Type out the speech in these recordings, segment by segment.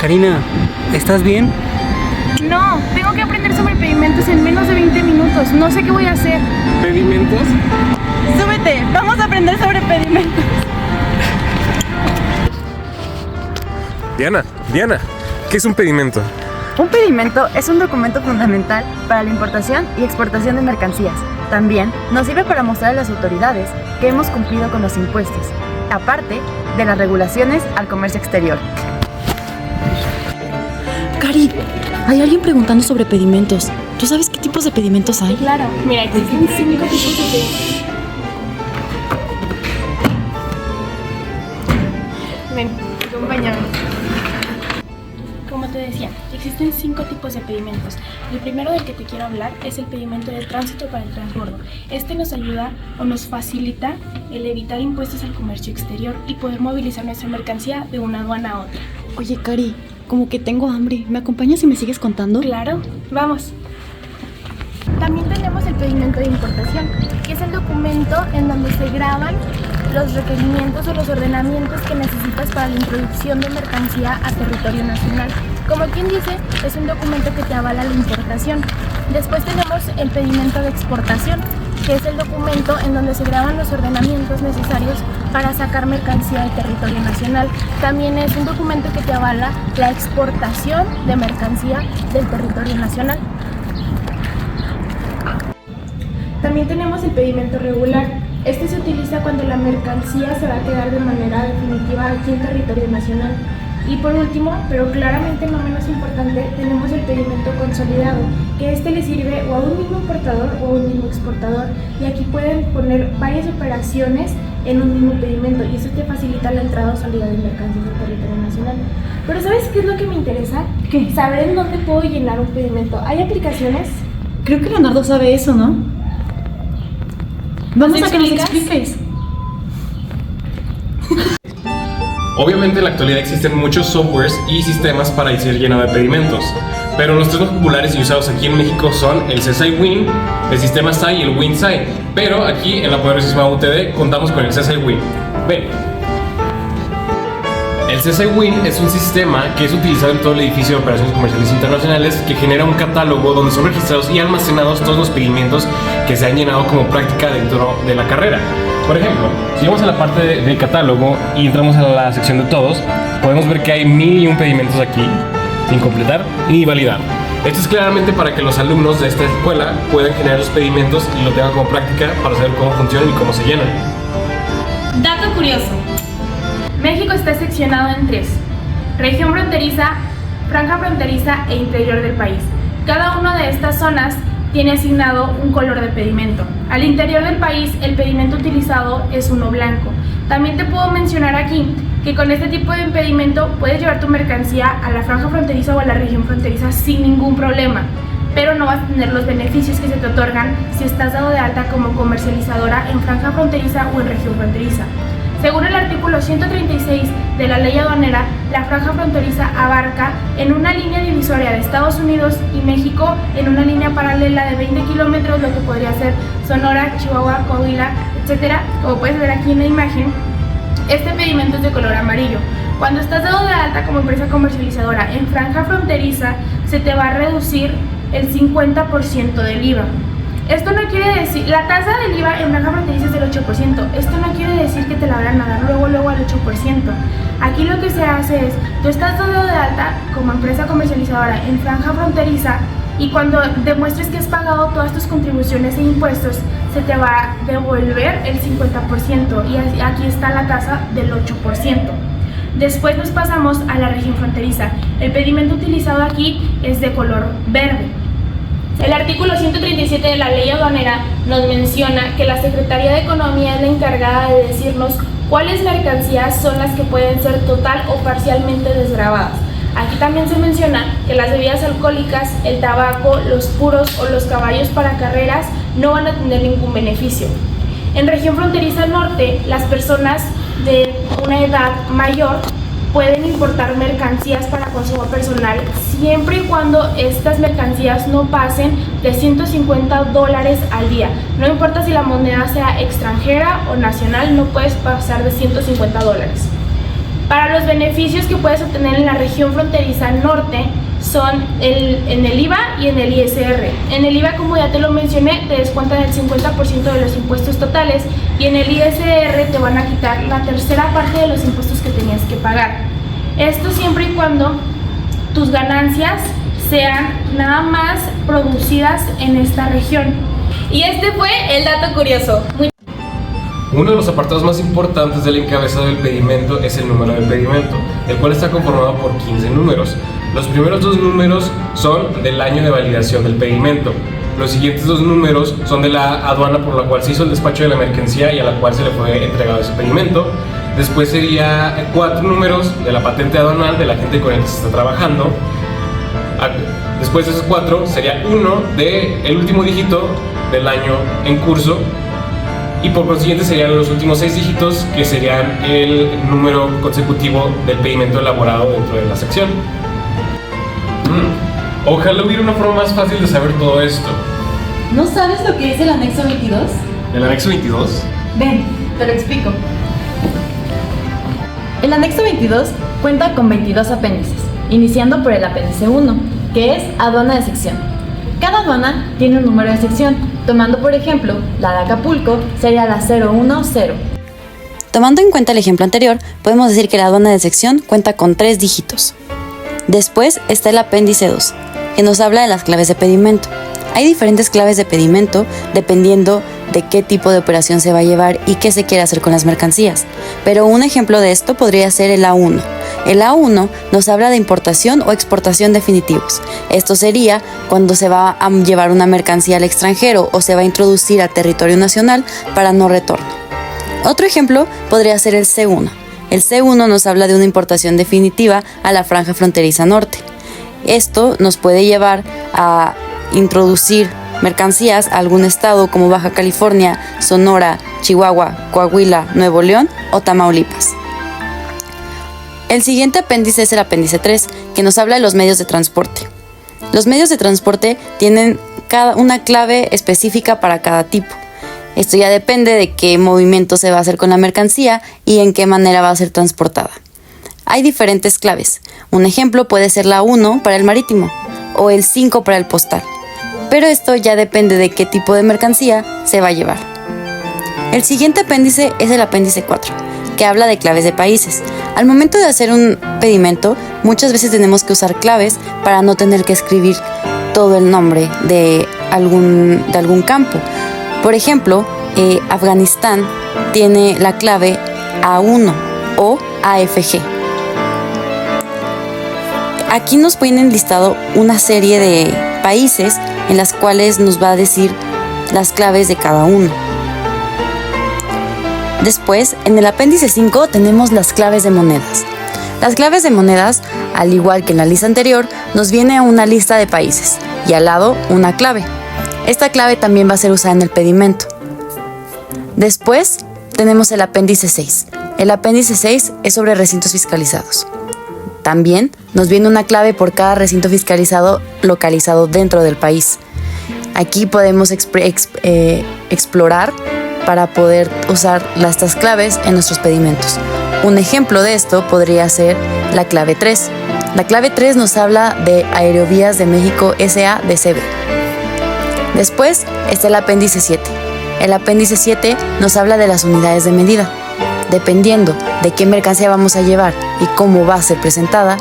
Karina, ¿estás bien? No, tengo que aprender sobre pedimentos en menos de 20 minutos. No sé qué voy a hacer. ¿Pedimentos? Súbete, vamos a aprender sobre pedimentos. Diana, ¿qué es un pedimento? Un pedimento es un documento fundamental para la importación y exportación de mercancías. También nos sirve para mostrar a las autoridades que hemos cumplido con los impuestos, aparte de las regulaciones al comercio exterior. Cari, hay alguien preguntando sobre pedimentos. ¿Tú sabes qué tipos de pedimentos hay? Claro, mira, existen 5 tipos de pedimentos. Ven, acompáñame. Como te decía, existen 5 tipos de pedimentos. El primero del que te quiero hablar es el pedimento de tránsito para el transbordo. Este nos ayuda o nos facilita el evitar impuestos al comercio exterior y poder movilizar nuestra mercancía de una aduana a otra. Oye, Cari, como que tengo hambre. ¿Me acompañas y me sigues contando? Claro, vamos. También tenemos el pedimento de importación, que es el documento en donde se graban los requerimientos o los ordenamientos que necesitas para la introducción de mercancía a territorio nacional. Como quien dice, es un documento que te avala la importación. Después tenemos el pedimento de exportación, que es el documento en donde se graban los ordenamientos necesarios para sacar mercancía del territorio nacional. También es un documento que te avala la exportación de mercancía del territorio nacional. También tenemos el pedimento regular. Este se utiliza cuando la mercancía se va a quedar de manera definitiva aquí en territorio nacional. Y por último, pero claramente no menos importante, tenemos el pedimento consolidado, que este le sirve o a un mismo importador o a un mismo exportador. Y aquí pueden poner varias operaciones en un mismo pedimento y eso te facilita la entrada o salida de mercancías del territorio nacional. Pero ¿sabes qué es lo que me interesa? ¿Qué? Saber en dónde puedo llenar un pedimento. ¿Hay aplicaciones? Creo que Leonardo sabe eso, ¿no? Vamos a que nos expliques. Obviamente en la actualidad existen muchos softwares y sistemas para el llenado de pedimentos, pero los tres más populares y usados aquí en México son el CSI Win, el sistema SAI y el WinSai, pero aquí en la poderosísima UTD contamos con el CSI Win. Ven. El CSI Win es un sistema que es utilizado en todo el edificio de operaciones comerciales internacionales que genera un catálogo donde son registrados y almacenados todos los pedimentos que se han llenado como práctica dentro de la carrera. Por ejemplo, si vamos a la parte de catálogo y entramos a la sección de todos, podemos ver que hay 1001 pedimentos aquí sin completar y validar. Esto es claramente para que los alumnos de esta escuela puedan generar los pedimentos y lo tengan como práctica para saber cómo funcionan y cómo se llenan. Dato curioso. México está seccionado en 3: región fronteriza, franja fronteriza e interior del país. Cada una de estas zonas tiene asignado un color de pedimento. Al interior del país, el pedimento utilizado es uno blanco. También te puedo mencionar aquí que con este tipo de impedimento puedes llevar tu mercancía a la franja fronteriza o a la región fronteriza sin ningún problema, pero no vas a tener los beneficios que se te otorgan si estás dado de alta como comercializadora en franja fronteriza o en región fronteriza. Según el artículo 136 de la ley aduanera, la franja fronteriza abarca en una línea divisoria de Estados Unidos y México en una línea paralela de 20 kilómetros, lo que podría ser Sonora, Chihuahua, Coahuila, etc. Como puedes ver aquí en la imagen, este pedimento es de color amarillo. Cuando estás dado de alta como empresa comercializadora en franja fronteriza, se te va a reducir el 50% del IVA. Esto no quiere decir, la tasa del IVA en franja fronteriza es del 8%. Esto no quiere decir que te la van a dar luego al 8%. Aquí lo que se hace es, tú estás dado de alta como empresa comercializadora en franja fronteriza y cuando demuestres que has pagado todas tus contribuciones e impuestos, se te va a devolver el 50% y aquí está la tasa del 8%. Después nos pasamos a la región fronteriza. El pedimento utilizado aquí es de color verde. El artículo 137 de la ley aduanera nos menciona que la Secretaría de Economía es la encargada de decirnos cuáles mercancías son las que pueden ser total o parcialmente desgravadas. Aquí también se menciona que las bebidas alcohólicas, el tabaco, los puros o los caballos para carreras no van a tener ningún beneficio. En región fronteriza norte, las personas de una edad mayor pueden importar mercancías para consumo personal siempre y cuando estas mercancías no pasen de $150 al día. No importa si la moneda sea extranjera o nacional, no puedes pasar de $150. Para los beneficios que puedes obtener en la región fronteriza norte son en el IVA y en el ISR. En el IVA, como ya te lo mencioné, te descuentan el 50% de los impuestos totales y en el ISR te van a quitar la tercera parte de los impuestos que tenías que pagar. Esto siempre y cuando tus ganancias sean nada más producidas en esta región. Y este fue el dato curioso. Uno de los apartados más importantes del encabezado del pedimento es el número del pedimento, el cual está conformado por 15 números. Los primeros 2 números son del año de validación del pedimento. Los siguientes 2 números son de la aduana por la cual se hizo el despacho de la mercancía y a la cual se le fue entregado ese pedimento. Después sería 4 números de la patente aduanal de la gente con la que se está trabajando. Después de esos 4 sería 1 del último dígito del año en curso. Y por consiguiente serían los últimos 6 dígitos, que serían el número consecutivo del pedimento elaborado dentro de la sección. Ojalá hubiera una forma más fácil de saber todo esto. ¿No sabes lo que es el anexo 22? ¿El anexo 22? Ven, te lo explico. El anexo 22 cuenta con 22 apéndices, iniciando por el apéndice 1, que es aduana de sección. Cada aduana tiene un número de sección, tomando por ejemplo la de Acapulco sería la 010. Tomando en cuenta el ejemplo anterior, podemos decir que la aduana de sección cuenta con 3 dígitos. Después está el apéndice 2, que nos habla de las claves de pedimento. Hay diferentes claves de pedimento dependiendo de qué tipo de operación se va a llevar y qué se quiere hacer con las mercancías. Pero un ejemplo de esto podría ser el A1. El A1 nos habla de importación o exportación definitivos. Esto sería cuando se va a llevar una mercancía al extranjero o se va a introducir a territorio nacional para no retorno. Otro ejemplo podría ser el C1. El C1 nos habla de una importación definitiva a la franja fronteriza norte. Esto nos puede llevar a introducir mercancías a algún estado como Baja California, Sonora, Chihuahua, Coahuila, Nuevo León o Tamaulipas. El siguiente apéndice es el apéndice 3, que nos habla de los medios de transporte. Los medios de transporte tienen una clave específica para cada tipo. Esto ya depende de qué movimiento se va a hacer con la mercancía y en qué manera va a ser transportada. Hay diferentes claves. Un ejemplo puede ser la 1 para el marítimo o el 5 para el postal. Pero esto ya depende de qué tipo de mercancía se va a llevar. El siguiente apéndice es el apéndice 4, que habla de claves de países. Al momento de hacer un pedimento, muchas veces tenemos que usar claves para no tener que escribir todo el nombre de algún campo. Por ejemplo, Afganistán tiene la clave A1 o AFG. Aquí nos ponen listado una serie de países en las cuales nos va a decir las claves de cada uno. Después, en el apéndice 5 tenemos las claves de monedas. Las claves de monedas, al igual que en la lista anterior, nos viene una lista de países y al lado una clave. Esta clave también va a ser usada en el pedimento. Después tenemos el apéndice 6. El apéndice 6 es sobre recintos fiscalizados. También nos viene una clave por cada recinto fiscalizado localizado dentro del país. Aquí podemos explorar para poder usar estas claves en nuestros pedimentos. Un ejemplo de esto podría ser la clave 3. La clave 3 nos habla de Aerovías de México S.A.D.C.B. Después está el apéndice 7. El apéndice 7 nos habla de las unidades de medida. Dependiendo de qué mercancía vamos a llevar y cómo va a ser presentada,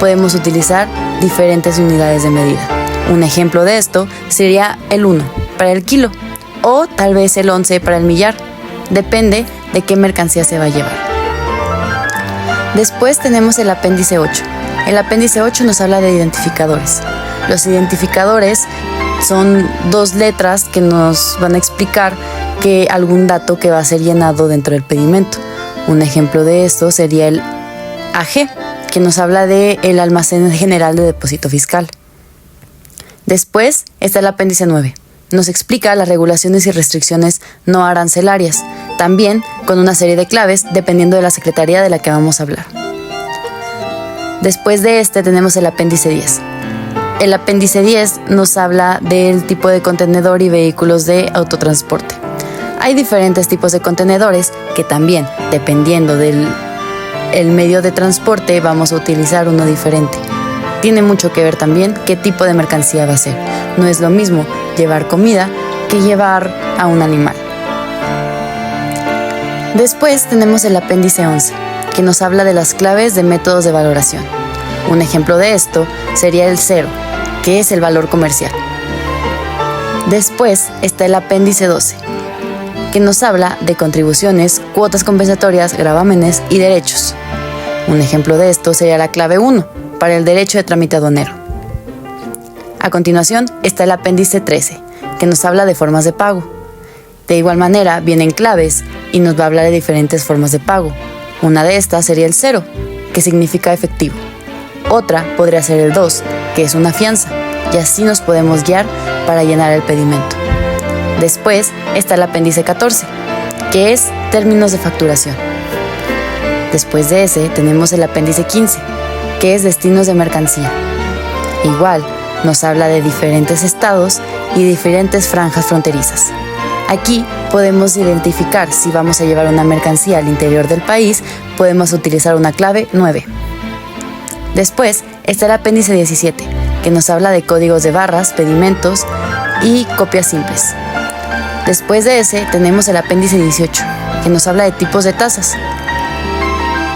podemos utilizar diferentes unidades de medida. Un ejemplo de esto sería el 1 para el kilo o tal vez el 11 para el millar. Depende de qué mercancía se va a llevar. Después tenemos el apéndice 8. El apéndice 8 nos habla de identificadores. Los identificadores son 2 letras que nos van a explicar algún dato que va a ser llenado dentro del pedimento. Un ejemplo de esto sería el AG, que nos habla del Almacén General de Depósito Fiscal. Después está el apéndice 9. Nos explica las regulaciones y restricciones no arancelarias, también con una serie de claves dependiendo de la secretaría de la que vamos a hablar. Después de este tenemos el apéndice 10. El apéndice 10 nos habla del tipo de contenedor y vehículos de autotransporte. Hay diferentes tipos de contenedores que también, dependiendo del el medio de transporte vamos a utilizar uno diferente. Tiene mucho que ver también qué tipo de mercancía va a ser. No es lo mismo llevar comida que llevar a un animal. Después tenemos el apéndice 11, que nos habla de las claves de métodos de valoración. Un ejemplo de esto sería el 0, que es el valor comercial. Después está el apéndice 12, que nos habla de contribuciones, cuotas compensatorias, gravámenes y derechos. Un ejemplo de esto sería la clave 1, para el derecho de trámite aduanero. A continuación está el apéndice 13, que nos habla de formas de pago. De igual manera, vienen claves y nos va a hablar de diferentes formas de pago. Una de estas sería el 0, que significa efectivo. Otra podría ser el 2, que es una fianza, y así nos podemos guiar para llenar el pedimento. Después está el apéndice 14, que es términos de facturación. Después de ese tenemos el apéndice 15, que es destinos de mercancía. Igual, nos habla de diferentes estados y diferentes franjas fronterizas. Aquí podemos identificar si vamos a llevar una mercancía al interior del país, podemos utilizar una clave 9. Después está el apéndice 17, que nos habla de códigos de barras, pedimentos y copias simples. Después de ese tenemos el apéndice 18, que nos habla de tipos de tasas.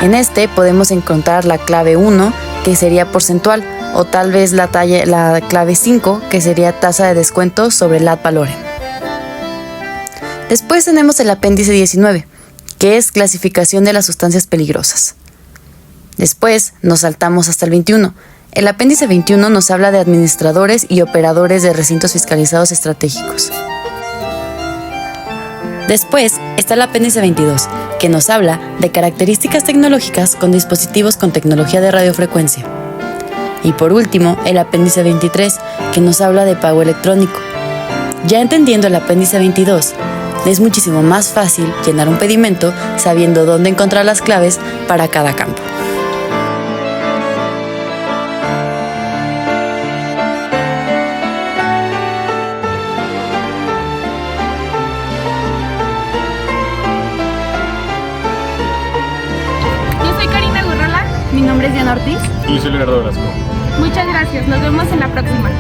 En este podemos encontrar la clave 1, que sería porcentual, o tal vez la clave 5, que sería tasa de descuento sobre el ad valorem. Después tenemos el apéndice 19, que es clasificación de las sustancias peligrosas. Después nos saltamos hasta el 21. El apéndice 21 nos habla de administradores y operadores de recintos fiscalizados estratégicos. Después está el apéndice 22, que nos habla de características tecnológicas con dispositivos con tecnología de radiofrecuencia. Y por último, el apéndice 23, que nos habla de pago electrónico. Ya entendiendo el apéndice 22, es muchísimo más fácil llenar un pedimento sabiendo dónde encontrar las claves para cada campo. Yo soy Karina Gurrola. Mi nombre es Diana Ortiz. Y yo soy Leonardo Velasco. Muchas gracias. Nos vemos en la próxima.